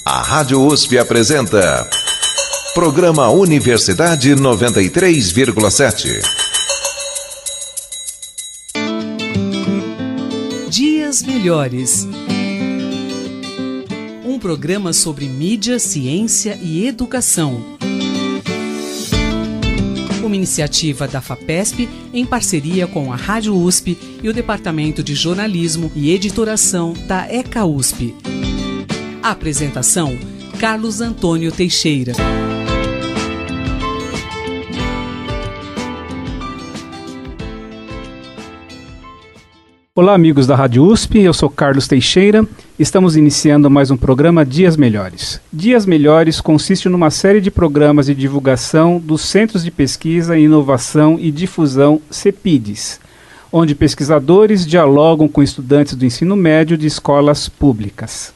A Rádio USP apresenta Programa Universidade 93,7. Dias Melhores. Um programa sobre mídia, ciência e educação. Uma iniciativa da FAPESP em parceria com a Rádio USP e o Departamento de Jornalismo e Editoração da ECA USP. A apresentação: Carlos Antônio Teixeira. Olá, amigos da Rádio USP, eu sou Carlos Teixeira. Estamos iniciando mais um programa Dias Melhores. Dias Melhores consiste numa série de programas de divulgação dos Centros de Pesquisa, Inovação e Difusão CEPIDs, onde pesquisadores dialogam com estudantes do ensino médio de escolas públicas.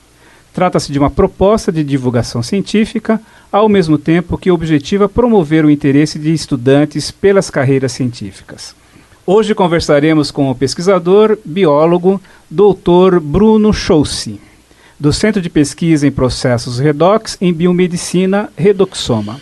Trata-se de uma proposta de divulgação científica, ao mesmo tempo que objetiva promover o interesse de estudantes pelas carreiras científicas. Hoje conversaremos com o pesquisador, biólogo, Dr. Bruno Schulze, do Centro de Pesquisa em Processos Redox em Biomedicina, Redoxoma.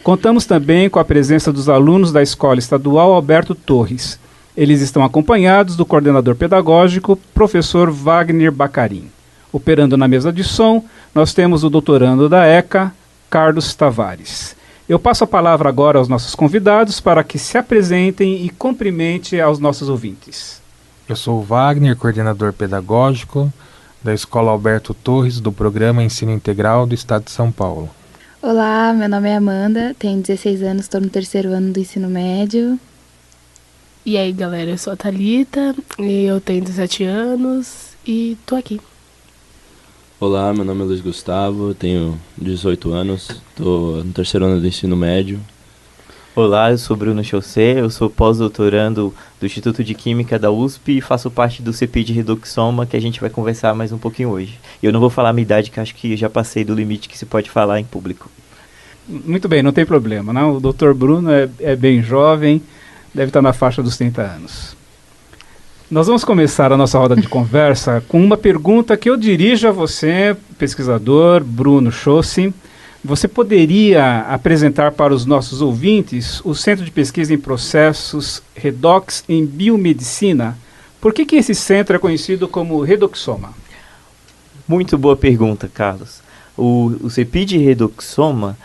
Contamos também com a presença dos alunos da Escola Estadual Alberto Torres. Eles estão acompanhados do coordenador pedagógico, professor Wagner Bacarin. Operando na mesa de som, nós temos o doutorando da ECA, Carlos Tavares. Eu passo a palavra agora aos nossos convidados para que se apresentem e cumprimente aos nossos ouvintes. Eu sou o Wagner, coordenador pedagógico da Escola Alberto Torres, do Programa Ensino Integral do Estado de São Paulo. Olá, meu nome é Amanda, tenho 16 anos, estou no 3º ano do ensino médio. E aí, galera, eu sou a Thalita, eu tenho 17 anos e tô aqui. Olá, meu nome é Luiz Gustavo, tenho 18 anos, estou no 3º ano do ensino médio. Olá, eu sou Bruno Schulze, eu sou pós-doutorando do Instituto de Química da USP e faço parte do CEPID Redoxoma, que a gente vai conversar mais um pouquinho hoje. Eu não vou falar a minha idade, que acho que já passei do limite que se pode falar em público. Muito bem, não tem problema, não? O Dr. Bruno é bem jovem, deve estar na faixa dos 30 anos. Nós vamos começar a nossa roda de conversa com uma pergunta que eu dirijo a você, pesquisador Bruno Schulze. Você poderia apresentar para os nossos ouvintes o Centro de Pesquisa em Processos Redox em Biomedicina? Por que esse centro é conhecido como Redoxoma? Muito boa pergunta, Carlos. O CEPID Redoxoma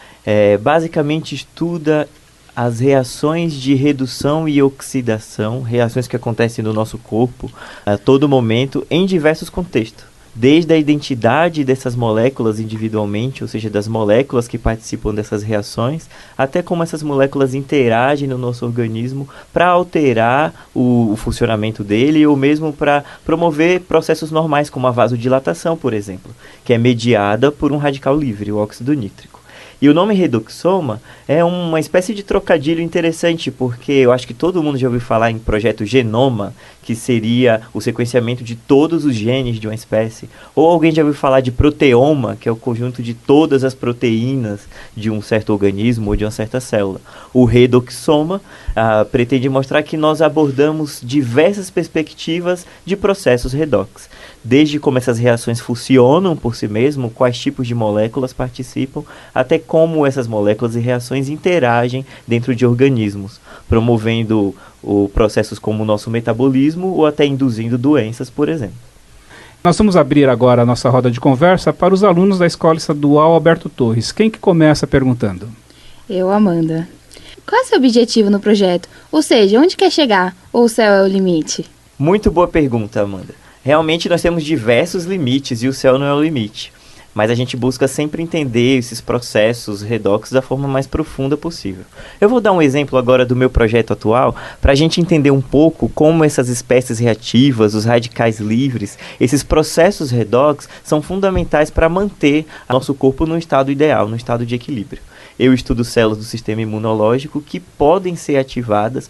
basicamente estuda as reações de redução e oxidação, reações que acontecem no nosso corpo a todo momento, em diversos contextos. Desde a identidade dessas moléculas individualmente, ou seja, das moléculas que participam dessas reações, até como essas moléculas interagem no nosso organismo para alterar o funcionamento dele, ou mesmo para promover processos normais, como a vasodilatação, por exemplo, que é mediada por um radical livre, o óxido nítrico. E o nome Redoxoma é uma espécie de trocadilho interessante, porque eu acho que todo mundo já ouviu falar em projeto Genoma, que seria o sequenciamento de todos os genes de uma espécie. Ou alguém já ouviu falar de proteoma, que é o conjunto de todas as proteínas de um certo organismo ou de uma certa célula. O Redoxoma pretende mostrar que nós abordamos diversas perspectivas de processos redox. Desde como essas reações funcionam por si mesmo, quais tipos de moléculas participam, até como essas moléculas e reações interagem dentro de organismos, promovendo processos como o nosso metabolismo ou até induzindo doenças, por exemplo. Nós vamos abrir agora a nossa roda de conversa para os alunos da Escola Estadual Alberto Torres. Quem que começa perguntando? Eu, Amanda. Qual é o seu objetivo no projeto? Ou seja, onde quer chegar? Ou o céu é o limite? Muito boa pergunta, Amanda. Realmente nós temos diversos limites e o céu não é o limite. Mas a gente busca sempre entender esses processos redox da forma mais profunda possível. Eu vou dar um exemplo agora do meu projeto atual, para a gente entender um pouco como essas espécies reativas, os radicais livres, esses processos redox são fundamentais para manter nosso corpo no estado ideal, no estado de equilíbrio. Eu estudo células do sistema imunológico que podem ser ativadas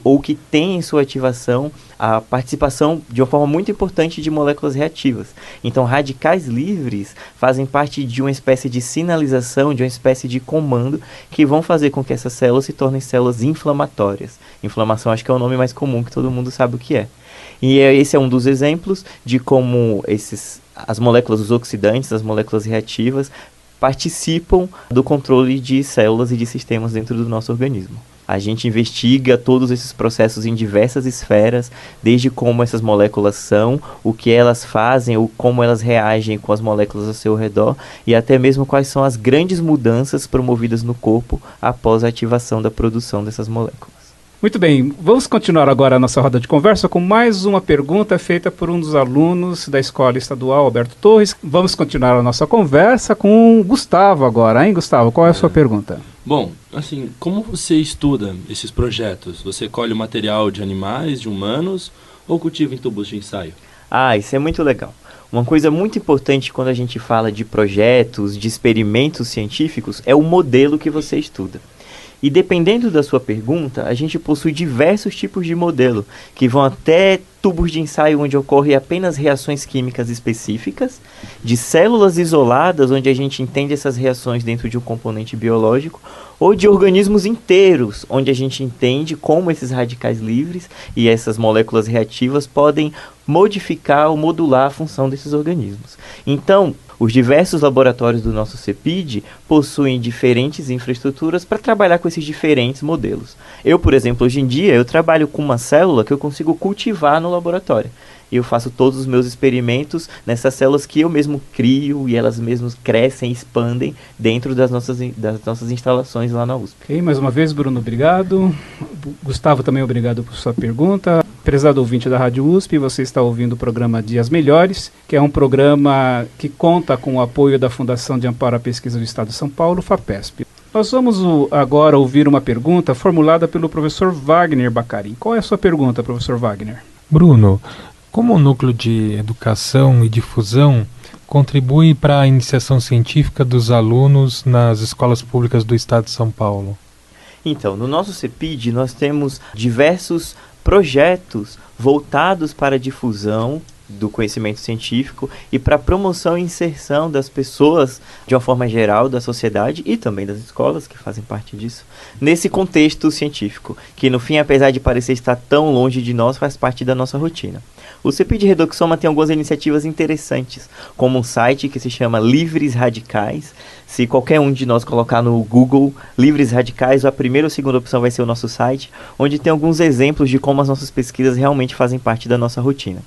ou que têm em sua ativação a participação de uma forma muito importante de moléculas reativas. Então, radicais livres fazem parte de uma espécie de sinalização, de uma espécie de comando que vão fazer com que essas células se tornem células inflamatórias. Inflamação acho que é o nome mais comum, que todo mundo sabe o que é. E esse é um dos exemplos de como esses as moléculas, os oxidantes, as moléculas reativas, participam do controle de células e de sistemas dentro do nosso organismo. A gente investiga todos esses processos em diversas esferas, desde como essas moléculas são, o que elas fazem, ou como elas reagem com as moléculas ao seu redor, e até mesmo quais são as grandes mudanças promovidas no corpo após a ativação da produção dessas moléculas. Muito bem, vamos continuar agora a nossa roda de conversa com mais uma pergunta feita por um dos alunos da Escola Estadual Alberto Torres. Vamos continuar a nossa conversa com o Gustavo agora, hein, Gustavo? Qual é a sua pergunta? Bom, assim, como você estuda esses projetos? Você colhe o material de animais, de humanos, ou cultiva em tubos de ensaio? Isso é muito legal. Uma coisa muito importante quando a gente fala de projetos, de experimentos científicos, é o modelo que você estuda. E dependendo da sua pergunta, a gente possui diversos tipos de modelo, que vão até tubos de ensaio onde ocorrem apenas reações químicas específicas, de células isoladas, onde a gente entende essas reações dentro de um componente biológico, ou de organismos inteiros, onde a gente entende como esses radicais livres e essas moléculas reativas podem modificar ou modular a função desses organismos. Então, os diversos laboratórios do nosso CEPID possuem diferentes infraestruturas para trabalhar com esses diferentes modelos. Eu, por exemplo, hoje em dia, eu trabalho com uma célula que eu consigo cultivar no laboratório. E eu faço todos os meus experimentos nessas células que eu mesmo crio e elas mesmas crescem e expandem dentro das nossas instalações lá na USP. Ok, mais uma vez, Bruno, obrigado. Gustavo, também obrigado por sua pergunta. Prezado ouvinte da Rádio USP, você está ouvindo o programa Dias Melhores, que é um programa que conta com o apoio da Fundação de Amparo à Pesquisa do Estado de São Paulo, FAPESP. Nós vamos agora ouvir uma pergunta formulada pelo professor Wagner Bacarin. Qual é a sua pergunta, professor Wagner? Bruno, como o Núcleo de Educação e Difusão contribui para a iniciação científica dos alunos nas escolas públicas do Estado de São Paulo? Então, no nosso CEPID, nós temos diversos projetos voltados para a difusão do conhecimento científico e para a promoção e inserção das pessoas, de uma forma geral, da sociedade e também das escolas, que fazem parte disso, nesse contexto científico, que no fim, apesar de parecer estar tão longe de nós, faz parte da nossa rotina. O CEPID Redoxoma tem algumas iniciativas interessantes, como um site que se chama Livres Radicais. Se qualquer um de nós colocar no Google Livres Radicais, a primeira ou segunda opção vai ser o nosso site, onde tem alguns exemplos de como as nossas pesquisas realmente fazem parte da nossa rotina.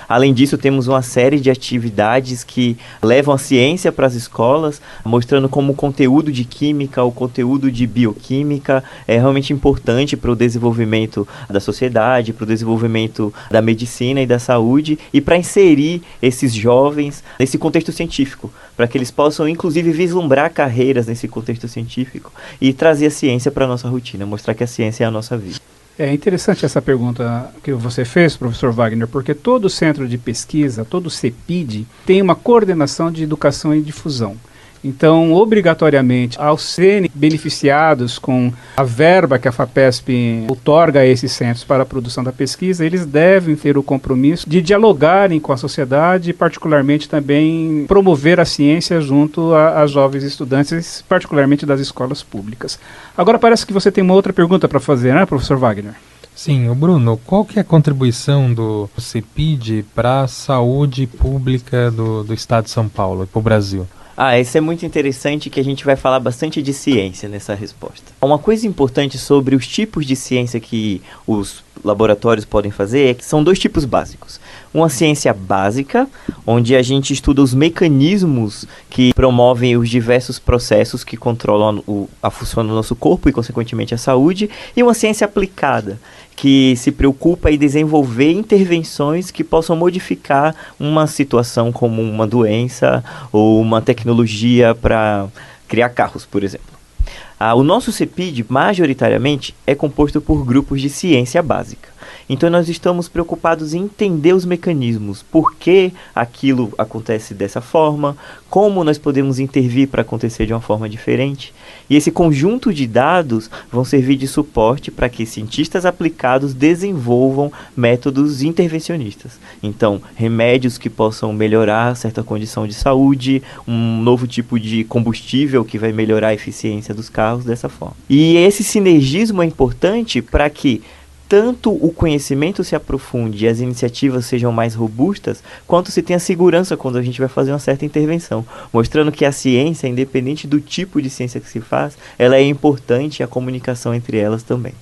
Além disso, temos uma série de atividades que levam a ciência para as escolas, mostrando como o conteúdo de química, o conteúdo de bioquímica é realmente importante para o desenvolvimento da sociedade, para o desenvolvimento da medicina e da saúde, e para inserir esses jovens nesse contexto científico, para que eles possam, inclusive, vislumbrar carreiras nesse contexto científico e trazer a ciência para a nossa rotina, mostrar que a ciência é a nossa vida. É interessante essa pergunta que você fez, professor Wagner, porque todo centro de pesquisa, todo CEPID, tem uma coordenação de educação e difusão. Então, obrigatoriamente, ao serem beneficiados com a verba que a FAPESP outorga a esses centros para a produção da pesquisa, eles devem ter o compromisso de dialogarem com a sociedade e, particularmente, também promover a ciência junto a jovens estudantes, particularmente das escolas públicas. Agora, parece que você tem uma outra pergunta para fazer, né, professor Wagner? Sim, Bruno, qual que é a contribuição do CEPID para a saúde pública do Estado de São Paulo e para o Brasil? Isso é muito interessante, que a gente vai falar bastante de ciência nessa resposta. Uma coisa importante sobre os tipos de ciência que os laboratórios podem fazer é que são dois tipos básicos. Uma ciência básica, onde a gente estuda os mecanismos que promovem os diversos processos que controlam a função do nosso corpo e, consequentemente, a saúde. E uma ciência aplicada, que se preocupa em desenvolver intervenções que possam modificar uma situação como uma doença ou uma tecnologia para criar carros, por exemplo. O nosso CEPID, majoritariamente, é composto por grupos de ciência básica. Então, nós estamos preocupados em entender os mecanismos, por que aquilo acontece dessa forma, como nós podemos intervir para acontecer de uma forma diferente. E esse conjunto de dados vão servir de suporte para que cientistas aplicados desenvolvam métodos intervencionistas. Então, remédios que possam melhorar certa condição de saúde, um novo tipo de combustível que vai melhorar a eficiência dos carros dessa forma. E esse sinergismo é importante para que tanto o conhecimento se aprofunde e as iniciativas sejam mais robustas, quanto se tenha segurança quando a gente vai fazer uma certa intervenção, mostrando que a ciência, independente do tipo de ciência que se faz, ela é importante e a comunicação entre elas também.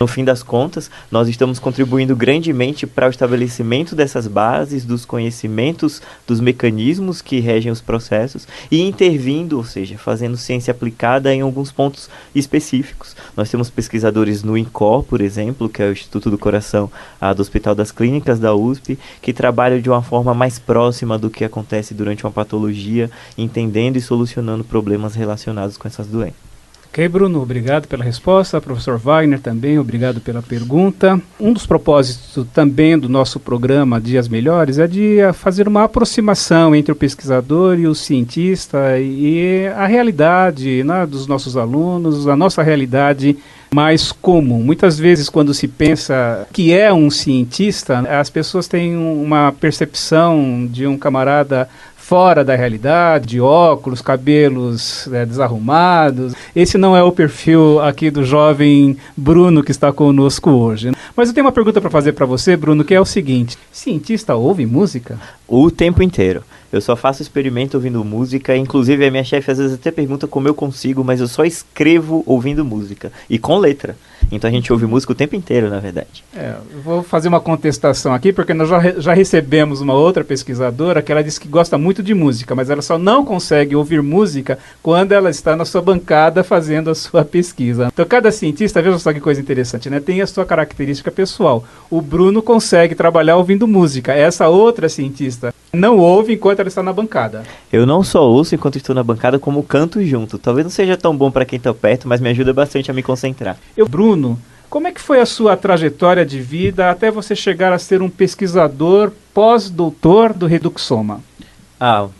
No fim das contas, nós estamos contribuindo grandemente para o estabelecimento dessas bases, dos conhecimentos, dos mecanismos que regem os processos e intervindo, ou seja, fazendo ciência aplicada em alguns pontos específicos. Nós temos pesquisadores no INCOR, por exemplo, que é o Instituto do Coração do Hospital das Clínicas da USP, que trabalham de uma forma mais próxima do que acontece durante uma patologia, entendendo e solucionando problemas relacionados com essas doenças. Ok, Bruno, obrigado pela resposta. Professor Wagner também, obrigado pela pergunta. Um dos propósitos também do nosso programa Dias Melhores é de fazer uma aproximação entre o pesquisador e o cientista e a realidade, né, dos nossos alunos, a nossa realidade mais comum. Muitas vezes, quando se pensa que é um cientista, as pessoas têm uma percepção de um camarada fora da realidade, de óculos, cabelos desarrumados. Esse não é o perfil aqui do jovem Bruno que está conosco hoje. Mas eu tenho uma pergunta para fazer para você, Bruno, que é o seguinte: cientista ouve música? O tempo inteiro. Eu só faço experimento ouvindo música, inclusive a minha chefe às vezes até pergunta como eu consigo, mas eu só escrevo ouvindo música, e com letra. Então a gente ouve música o tempo inteiro, na verdade. Eu vou fazer uma contestação aqui, porque nós já recebemos uma outra pesquisadora que ela disse que gosta muito de música, mas ela só não consegue ouvir música quando ela está na sua bancada fazendo a sua pesquisa. Então cada cientista, veja só que coisa interessante, né? Tem a sua característica pessoal. O Bruno consegue trabalhar ouvindo música. Essa outra cientista não ouve enquanto ela está na bancada. Eu não só ouço enquanto estou na bancada, como canto junto. Talvez não seja tão bom para quem está perto, mas me ajuda bastante a me concentrar. Bruno, como é que foi a sua trajetória de vida até você chegar a ser um pesquisador pós-doutor do Redoxoma?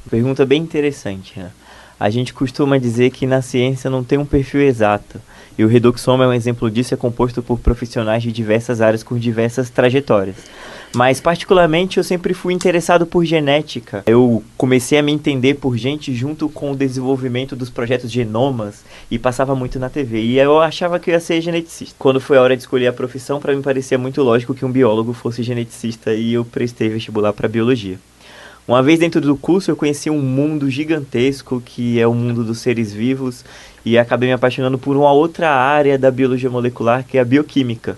Pergunta bem interessante, né? A gente costuma dizer que na ciência não tem um perfil exato. E o Redoxoma é um exemplo disso, é composto por profissionais de diversas áreas com diversas trajetórias. Mas, particularmente, eu sempre fui interessado por genética. Eu comecei a me entender por gente junto com o desenvolvimento dos projetos genomas e passava muito na TV. E eu achava que eu ia ser geneticista. Quando foi a hora de escolher a profissão, para mim parecia muito lógico que um biólogo fosse geneticista e eu prestei vestibular para biologia. Uma vez dentro do curso, eu conheci um mundo gigantesco, que é o mundo dos seres vivos, e acabei me apaixonando por uma outra área da biologia molecular, que é a bioquímica.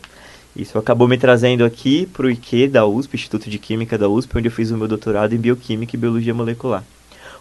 Isso acabou me trazendo aqui para o IQ da USP, Instituto de Química da USP, onde eu fiz o meu doutorado em bioquímica e biologia molecular.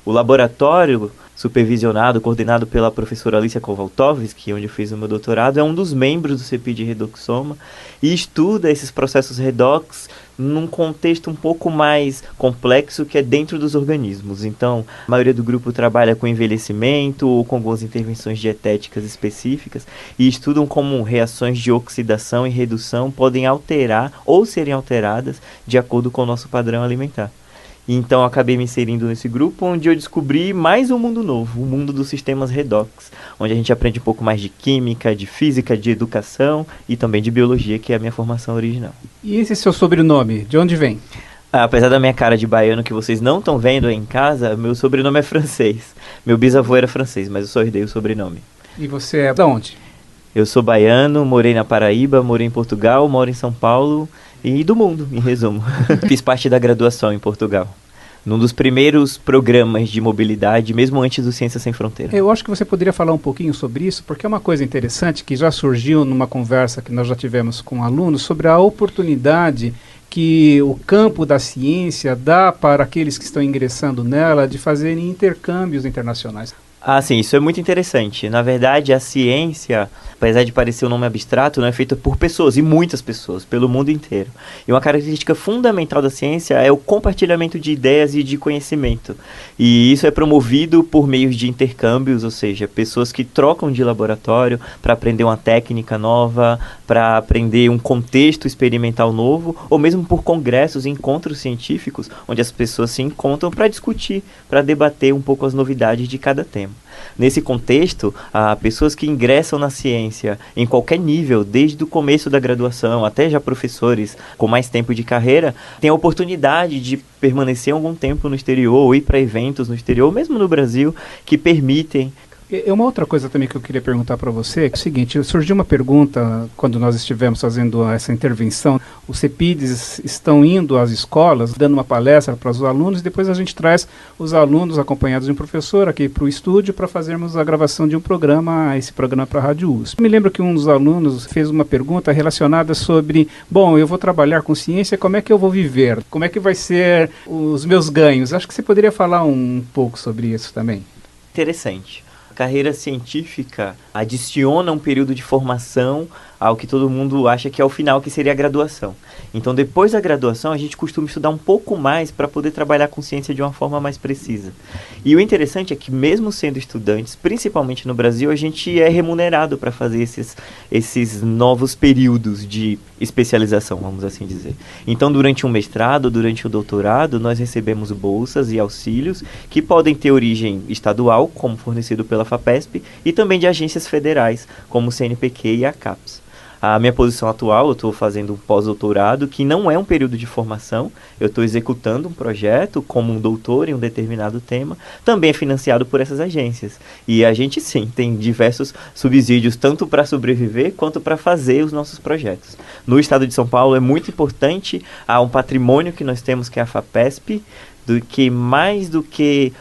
O laboratório, supervisionado, coordenado pela professora Alicia Kowaltowski, onde eu fiz o meu doutorado, é um dos membros do CEPID Redoxoma e estuda esses processos redox num contexto um pouco mais complexo, que é dentro dos organismos. Então, a maioria do grupo trabalha com envelhecimento ou com algumas intervenções dietéticas específicas e estudam como reações de oxidação e redução podem alterar ou serem alteradas de acordo com o nosso padrão alimentar. Então, acabei me inserindo nesse grupo, onde eu descobri mais um mundo novo, o mundo dos sistemas redox, onde a gente aprende um pouco mais de química, de física, de educação e também de biologia, que é a minha formação original. E esse seu sobrenome, de onde vem? Apesar da minha cara de baiano que vocês não estão vendo aí em casa, meu sobrenome é francês. Meu bisavô era francês, mas eu só herdei o sobrenome. E você é de onde? Eu sou baiano, morei na Paraíba, morei em Portugal, moro em São Paulo e do mundo, em resumo. Fiz parte da graduação em Portugal, num dos primeiros programas de mobilidade, mesmo antes do Ciências Sem Fronteiras. Eu acho que você poderia falar um pouquinho sobre isso, porque é uma coisa interessante que já surgiu numa conversa que nós já tivemos com alunos sobre a oportunidade que o campo da ciência dá para aqueles que estão ingressando nela de fazerem intercâmbios internacionais. Sim, isso é muito interessante. Na verdade, a ciência, apesar de parecer um nome abstrato, não é feita por pessoas, e muitas pessoas, pelo mundo inteiro. E uma característica fundamental da ciência é o compartilhamento de ideias e de conhecimento. E isso é promovido por meios de intercâmbios, ou seja, pessoas que trocam de laboratório para aprender uma técnica nova, para aprender um contexto experimental novo, ou mesmo por congressos e encontros científicos, onde as pessoas se encontram para discutir, para debater um pouco as novidades de cada tema. Nesse contexto, pessoas que ingressam na ciência em qualquer nível, desde o começo da graduação até já professores com mais tempo de carreira, têm a oportunidade de permanecer algum tempo no exterior ou ir para eventos no exterior, ou mesmo no Brasil, que permitem E uma outra coisa também que eu queria perguntar para você é o seguinte, surgiu uma pergunta quando nós estivemos fazendo essa intervenção, os CEPIDs estão indo às escolas, dando uma palestra para os alunos, e depois a gente traz os alunos acompanhados de um professor aqui para o estúdio para fazermos a gravação de um programa, esse programa para a Rádio USP. Me lembro que um dos alunos fez uma pergunta relacionada sobre, bom, eu vou trabalhar com ciência, como é que eu vou viver? Como é que vai ser os meus ganhos? Acho que você poderia falar um pouco sobre isso também. Interessante. A carreira científica adiciona um período de formação ao que todo mundo acha que é o final, que seria a graduação. Então, depois da graduação, a gente costuma estudar um pouco mais para poder trabalhar com ciência de uma forma mais precisa. E o interessante é que, mesmo sendo estudantes, principalmente no Brasil, a gente é remunerado para fazer esses novos períodos de especialização, vamos assim dizer. Então, durante um mestrado, durante o doutorado, nós recebemos bolsas e auxílios que podem ter origem estadual, como fornecido pela FAPESP, e também de agências federais, como o CNPq e a CAPES. A minha posição atual, eu estou fazendo um pós-doutorado, que não é um período de formação, eu estou executando um projeto como um doutor em um determinado tema, também é financiado por essas agências. E a gente, sim, tem diversos subsídios, tanto para sobreviver, quanto para fazer os nossos projetos. No estado de São Paulo é muito importante, há um patrimônio que nós temos, que é a FAPESP, do que mais do que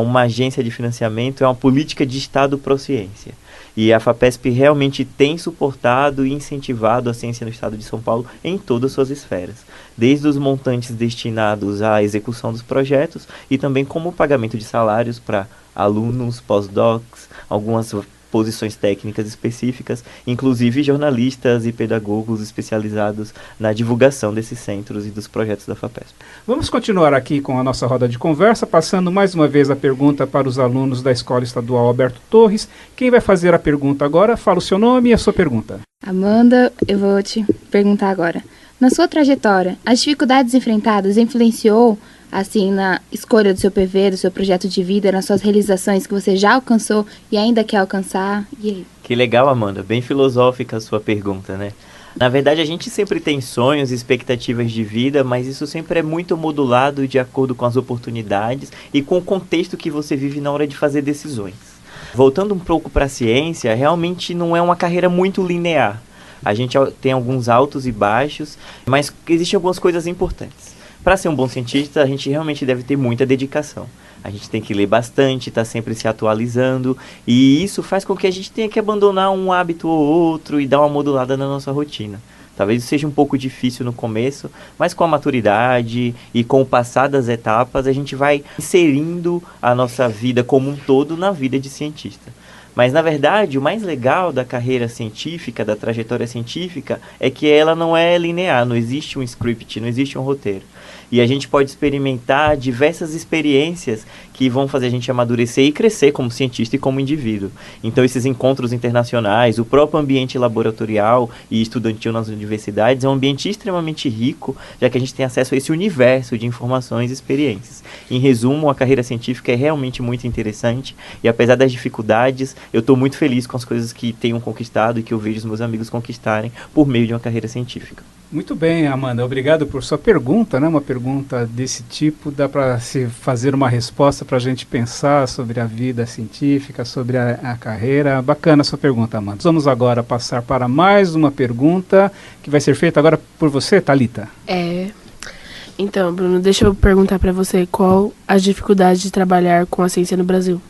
uma agência de financiamento, é uma política de Estado pró-ciência. E a FAPESP realmente tem suportado e incentivado a ciência no estado de São Paulo em todas as suas esferas, desde os montantes destinados à execução dos projetos e também como pagamento de salários para alunos, pós-docs, algumas posições técnicas específicas, inclusive jornalistas e pedagogos especializados na divulgação desses centros e dos projetos da FAPESP. Vamos continuar aqui com a nossa roda de conversa, passando mais uma vez a pergunta para os alunos da Escola Estadual Alberto Torres. Quem vai fazer a pergunta agora? Fala o seu nome e a sua pergunta. Amanda, eu vou te perguntar agora. Na sua trajetória, as dificuldades enfrentadas influenciou assim, na escolha do seu PV, do seu projeto de vida, nas suas realizações que você já alcançou e ainda quer alcançar? E aí? Que legal, Amanda. Bem filosófica a sua pergunta, né? Na verdade, a gente sempre tem sonhos e expectativas de vida, mas isso sempre é muito modulado de acordo com as oportunidades e com o contexto que você vive na hora de fazer decisões. Voltando um pouco para a ciência, realmente não é uma carreira muito linear. A gente tem alguns altos e baixos, mas existem algumas coisas importantes. Para ser um bom cientista, a gente realmente deve ter muita dedicação. A gente tem que ler bastante, estar sempre se atualizando, e isso faz com que a gente tenha que abandonar um hábito ou outro e dar uma modulada na nossa rotina. Talvez seja um pouco difícil no começo, mas com a maturidade e com o passar das etapas, a gente vai inserindo a nossa vida como um todo na vida de cientista. Mas, na verdade, o mais legal da carreira científica, da trajetória científica, é que ela não é linear, não existe um script, não existe um roteiro. E a gente pode experimentar diversas experiências que vão fazer a gente amadurecer e crescer como cientista e como indivíduo. Então, esses encontros internacionais, o próprio ambiente laboratorial e estudantil nas universidades é um ambiente extremamente rico, já que a gente tem acesso a esse universo de informações e experiências. Em resumo, a carreira científica é realmente muito interessante e, apesar das dificuldades, eu estou muito feliz com as coisas que tenho conquistado e que eu vejo os meus amigos conquistarem por meio de uma carreira científica. Muito bem, Amanda. Obrigado por sua pergunta, né? Uma pergunta desse tipo, dá para se fazer uma resposta para a gente pensar sobre a vida científica, sobre a carreira. Bacana a sua pergunta, Amanda. Vamos agora passar para mais uma pergunta que vai ser feita agora por você, Thalita. Então, Bruno, deixa eu perguntar para você qual as dificuldades de trabalhar com a ciência no Brasil.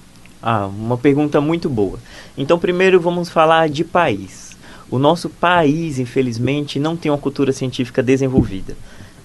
Uma pergunta muito boa. Então, primeiro vamos falar de país. O nosso país, infelizmente, não tem uma cultura científica desenvolvida.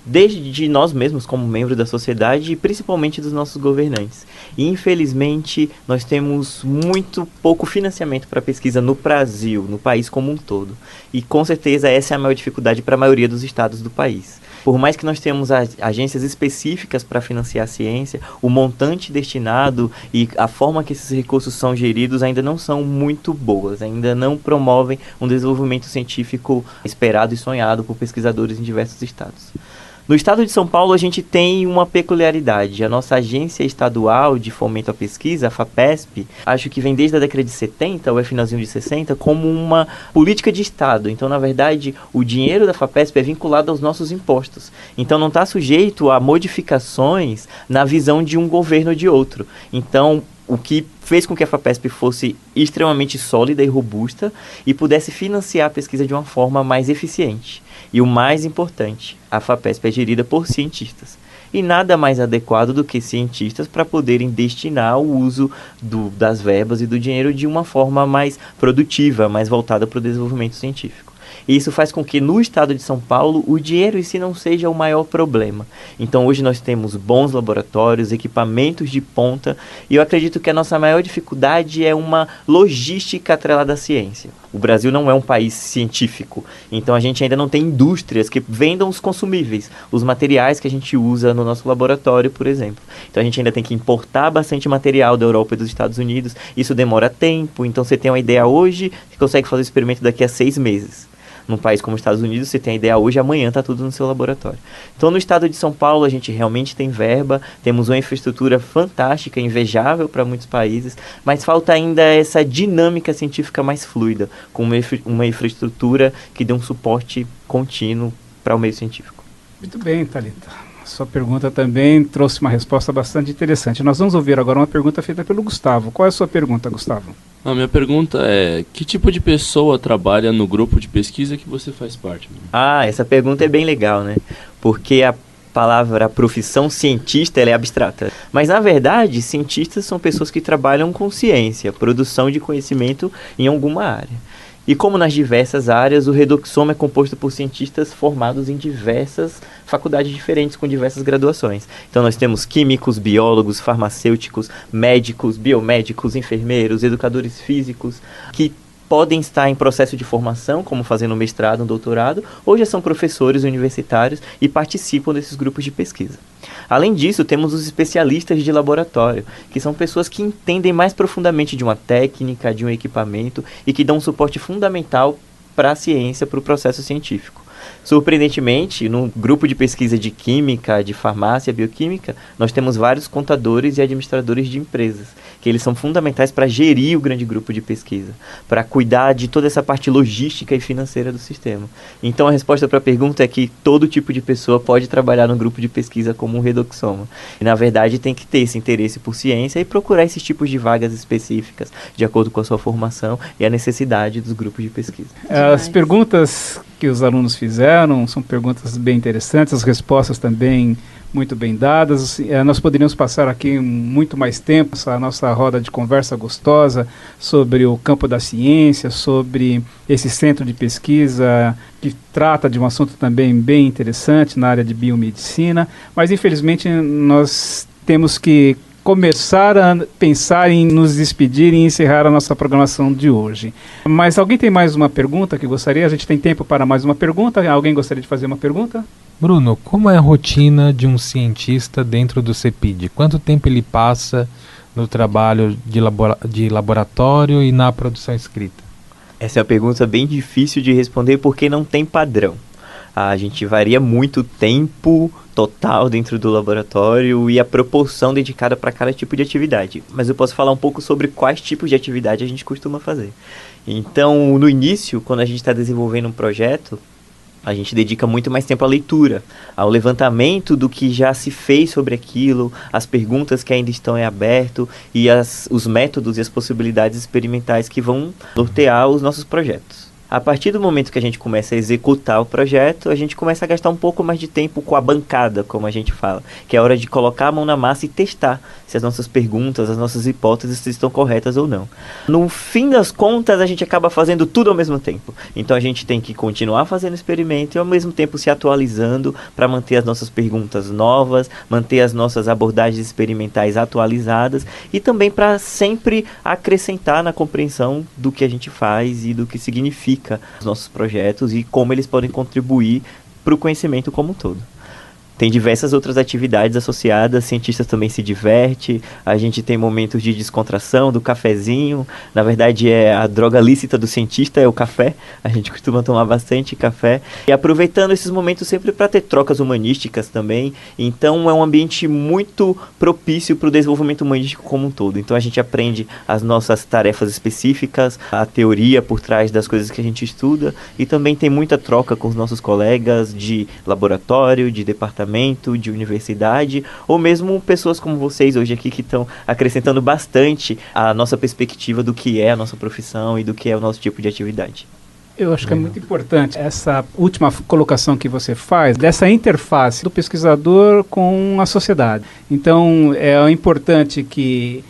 Desde nós mesmos, como membros da sociedade, e principalmente dos nossos governantes. E, infelizmente, nós temos muito pouco financiamento para pesquisa no Brasil, no país como um todo. E, com certeza, essa é a maior dificuldade para a maioria dos estados do país. Por mais que nós tenhamos agências específicas para financiar a ciência, o montante destinado e a forma que esses recursos são geridos ainda não são muito boas, ainda não promovem um desenvolvimento científico esperado e sonhado por pesquisadores em diversos estados. No estado de São Paulo, a gente tem uma peculiaridade. A nossa agência estadual de fomento à pesquisa, a FAPESP, acho que vem desde a década de 70, ou é finalzinho de 60, como uma política de Estado. Então, na verdade, o dinheiro da FAPESP é vinculado aos nossos impostos. Então, não está sujeito a modificações na visão de um governo ou de outro. Então, o que fez com que a FAPESP fosse extremamente sólida e robusta e pudesse financiar a pesquisa de uma forma mais eficiente. E o mais importante, a FAPESP é gerida por cientistas. E nada mais adequado do que cientistas para poderem destinar o uso das verbas e do dinheiro de uma forma mais produtiva, mais voltada para o desenvolvimento científico. E isso faz com que no estado de São Paulo o dinheiro em si não seja o maior problema. Então hoje nós temos bons laboratórios, equipamentos de ponta, e eu acredito que a nossa maior dificuldade é uma logística atrelada à ciência. O Brasil não é um país científico, então a gente ainda não tem indústrias que vendam os consumíveis, os materiais que a gente usa no nosso laboratório, por exemplo. Então a gente ainda tem que importar bastante material da Europa e dos Estados Unidos, isso demora tempo, então você tem uma ideia hoje, você consegue fazer o experimento daqui a 6 meses. Num país como os Estados Unidos, você tem a ideia hoje, amanhã está tudo no seu laboratório. Então, no estado de São Paulo, a gente realmente tem verba, temos uma infraestrutura fantástica, invejável para muitos países, mas falta ainda essa dinâmica científica mais fluida, com uma infraestrutura que dê um suporte contínuo para o meio científico. Muito bem, Thalita. Sua pergunta também trouxe uma resposta bastante interessante. Nós vamos ouvir agora uma pergunta feita pelo Gustavo. Qual é a sua pergunta, Gustavo? A minha pergunta é, que tipo de pessoa trabalha no grupo de pesquisa que você faz parte? Essa pergunta é bem legal, né? Porque a profissão cientista, ela é abstrata. Mas, na verdade, cientistas são pessoas que trabalham com ciência, produção de conhecimento em alguma área. E como nas diversas áreas, o Redoxoma é composto por cientistas formados em diversas faculdades diferentes, com diversas graduações. Então nós temos químicos, biólogos, farmacêuticos, médicos, biomédicos, enfermeiros, educadores físicos, que podem estar em processo de formação, como fazendo um mestrado, um doutorado, ou já são professores universitários e participam desses grupos de pesquisa. Além disso, temos os especialistas de laboratório, que são pessoas que entendem mais profundamente de uma técnica, de um equipamento e que dão um suporte fundamental para a ciência, para o processo científico. Surpreendentemente, no grupo de pesquisa de química, de farmácia, bioquímica, nós temos vários contadores e administradores de empresas, que eles são fundamentais para gerir o grande grupo de pesquisa, para cuidar de toda essa parte logística e financeira do sistema. Então a resposta para a pergunta é que todo tipo de pessoa pode trabalhar no grupo de pesquisa como um Redoxoma. E na verdade tem que ter esse interesse por ciência e procurar esses tipos de vagas específicas, de acordo com a sua formação e a necessidade dos grupos de pesquisa. As perguntas que os alunos fizeram são perguntas bem interessantes, as respostas também muito bem dadas. Nós poderíamos passar aqui muito mais tempo, a nossa roda de conversa gostosa sobre o campo da ciência, sobre esse centro de pesquisa que trata de um assunto também bem interessante na área de biomedicina, mas infelizmente nós temos que começar a pensar em nos despedir e encerrar a nossa programação de hoje. Mas alguém tem mais uma pergunta que gostaria? A gente tem tempo para mais uma pergunta? Alguém gostaria de fazer uma pergunta? Bruno, como é a rotina de um cientista dentro do CEPID? Quanto tempo ele passa no trabalho de laboratório e na produção escrita? Essa é uma pergunta bem difícil de responder porque não tem padrão. A gente varia muito o tempo total dentro do laboratório e a proporção dedicada para cada tipo de atividade. Mas eu posso falar um pouco sobre quais tipos de atividade a gente costuma fazer. Então, no início, quando a gente está desenvolvendo um projeto, a gente dedica muito mais tempo à leitura, ao levantamento do que já se fez sobre aquilo, as perguntas que ainda estão em aberto e os métodos e as possibilidades experimentais que vão nortear os nossos projetos. A partir do momento que a gente começa a executar o projeto, a gente começa a gastar um pouco mais de tempo com a bancada, como a gente fala, que é a hora de colocar a mão na massa e testar se as nossas perguntas, as nossas hipóteses estão corretas ou não. No fim das contas, a gente acaba fazendo tudo ao mesmo tempo. Então a gente tem que continuar fazendo experimento e ao mesmo tempo se atualizando para manter as nossas perguntas novas, manter as nossas abordagens experimentais atualizadas e também para sempre acrescentar na compreensão do que a gente faz e do que significa os nossos projetos e como eles podem contribuir para o conhecimento como um todo. tem diversas outras atividades associadas, cientistas também se divertem, a gente tem momentos de descontração, do cafezinho, na verdade a droga lícita do cientista é o café, a gente costuma tomar bastante café, e aproveitando esses momentos sempre para ter trocas humanísticas também, então é um ambiente muito propício para o desenvolvimento humanístico como um todo, então a gente aprende as nossas tarefas específicas, a teoria por trás das coisas que a gente estuda, e também tem muita troca com os nossos colegas de laboratório, de departamento, de universidade, ou mesmo pessoas como vocês hoje aqui que estão acrescentando bastante a nossa perspectiva do que é a nossa profissão e do que é o nosso tipo de atividade. Eu acho que é muito importante essa última colocação que você faz, dessa interface do pesquisador com a sociedade. Então, é importante que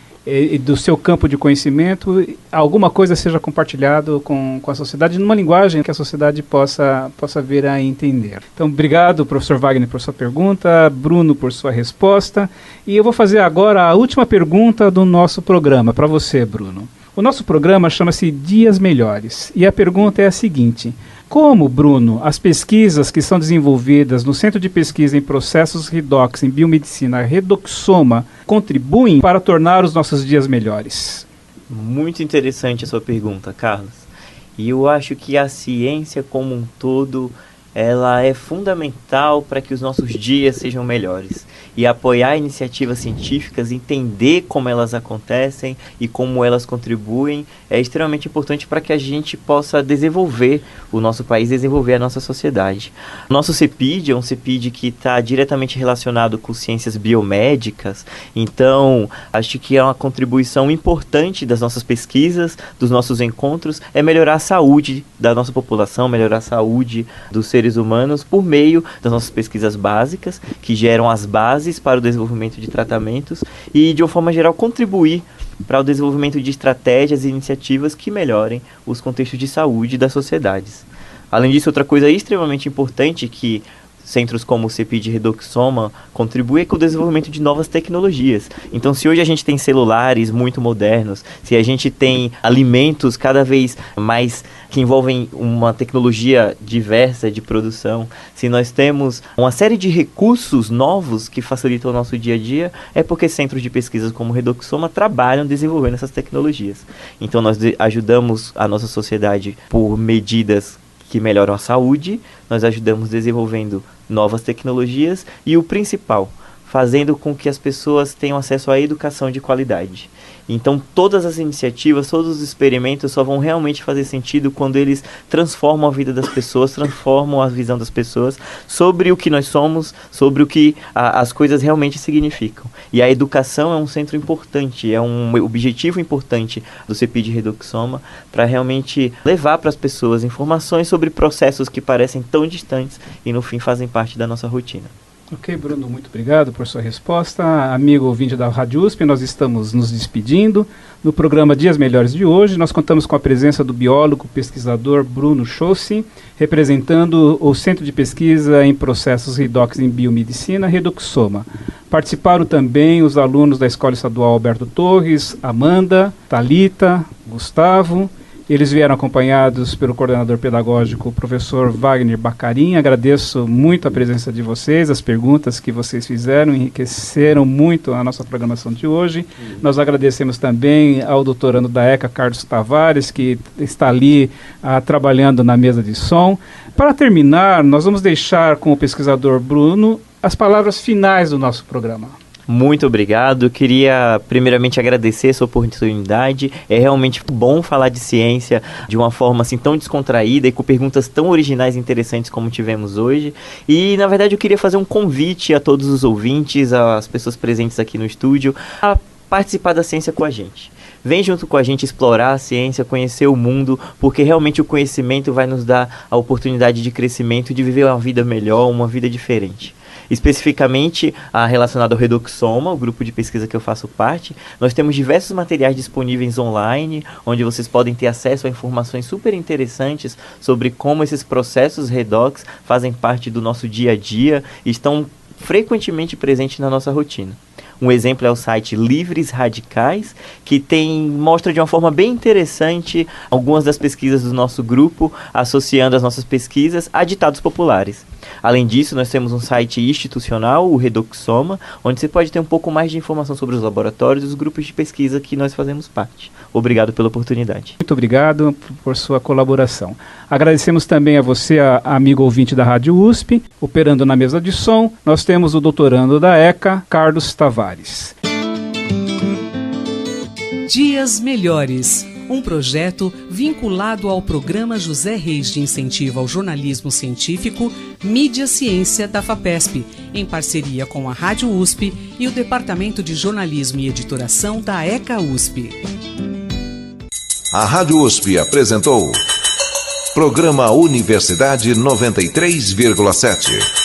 do seu campo de conhecimento, alguma coisa seja compartilhado com a sociedade, numa linguagem que a sociedade possa vir a entender. Então, obrigado, professor Wagner, por sua pergunta, Bruno, por sua resposta. E eu vou fazer agora a última pergunta do nosso programa, para você, Bruno. O nosso programa chama-se Dias Melhores, e a pergunta é a seguinte: como, Bruno, as pesquisas que são desenvolvidas no Centro de Pesquisa em Processos Redox em Biomedicina, Redoxoma, contribuem para tornar os nossos dias melhores? Muito interessante a sua pergunta, Carlos. E eu acho que a ciência como um todo, ela é fundamental para que os nossos dias sejam melhores. E apoiar iniciativas científicas, entender como elas acontecem e como elas contribuem é extremamente importante para que a gente possa desenvolver o nosso país, desenvolver a nossa sociedade. O nosso CEPID é um CEPID que está diretamente relacionado com ciências biomédicas, então acho que é uma contribuição importante das nossas pesquisas, dos nossos encontros, é melhorar a saúde da nossa população, melhorar a saúde dos seres humanos por meio das nossas pesquisas básicas, que geram as bases para o desenvolvimento de tratamentos e, de uma forma geral, contribuir para o desenvolvimento de estratégias e iniciativas que melhorem os contextos de saúde das sociedades. Além disso, outra coisa extremamente importante que centros como o CEPID e Redoxoma contribuem com o desenvolvimento de novas tecnologias. Então, se hoje a gente tem celulares muito modernos, se a gente tem alimentos cada vez mais que envolvem uma tecnologia diversa de produção, se nós temos uma série de recursos novos que facilitam o nosso dia a dia, é porque centros de pesquisas como o Redoxoma trabalham desenvolvendo essas tecnologias. Então, nós ajudamos a nossa sociedade por medidas que melhoram a saúde, nós ajudamos desenvolvendo novas tecnologias e o principal, fazendo com que as pessoas tenham acesso à educação de qualidade. Então, todas as iniciativas, todos os experimentos só vão realmente fazer sentido quando eles transformam a vida das pessoas, transformam a visão das pessoas sobre o que nós somos, sobre o que as coisas realmente significam. E a educação é um centro importante, é um objetivo importante do CEPID Redoxoma para realmente levar para as pessoas informações sobre processos que parecem tão distantes e no fim fazem parte da nossa rotina. Ok, Bruno, muito obrigado por sua resposta. Amigo ouvinte da Rádio USP, nós estamos nos despedindo. No programa Dias Melhores de hoje, nós contamos com a presença do biólogo pesquisador Bruno Chossi, representando o Centro de Pesquisa em Processos Redox em Biomedicina, Redoxoma. Participaram também os alunos da Escola Estadual Alberto Torres, Amanda, Thalita, Gustavo. Eles vieram acompanhados pelo coordenador pedagógico, o professor Wagner Bacarin. Agradeço muito a presença de vocês, as perguntas que vocês fizeram, enriqueceram muito a nossa programação de hoje. Nós agradecemos também ao doutorando da ECA, Carlos Tavares, que está ali trabalhando na mesa de som. Para terminar, nós vamos deixar com o pesquisador Bruno as palavras finais do nosso programa. Muito obrigado, queria primeiramente agradecer essa oportunidade, é realmente bom falar de ciência de uma forma assim tão descontraída e com perguntas tão originais e interessantes como tivemos hoje, e na verdade eu queria fazer um convite a todos os ouvintes, às pessoas presentes aqui no estúdio, a participar da ciência com a gente. Vem junto com a gente explorar a ciência, conhecer o mundo, porque realmente o conhecimento vai nos dar a oportunidade de crescimento, de viver uma vida melhor, uma vida diferente. Especificamente relacionado ao Redoxoma, o grupo de pesquisa que eu faço parte, nós temos diversos materiais disponíveis online, onde vocês podem ter acesso a informações super interessantes sobre como esses processos redox fazem parte do nosso dia a dia e estão frequentemente presentes na nossa rotina. Um exemplo é o site Livres Radicais, que mostra de uma forma bem interessante algumas das pesquisas do nosso grupo, associando as nossas pesquisas a ditados populares. Além disso, nós temos um site institucional, o Redoxoma, onde você pode ter um pouco mais de informação sobre os laboratórios e os grupos de pesquisa que nós fazemos parte. Obrigado pela oportunidade. Muito obrigado por sua colaboração. Agradecemos também a você, amigo ouvinte da Rádio USP. Operando na mesa de som, nós temos o doutorando da ECA, Carlos Tavares. Dias Melhores, um projeto vinculado ao Programa José Reis de Incentivo ao Jornalismo Científico, Mídia Ciência da FAPESP, em parceria com a Rádio USP e o Departamento de Jornalismo e Editoração da ECA USP. A Rádio USP apresentou Programa Universidade 93,7.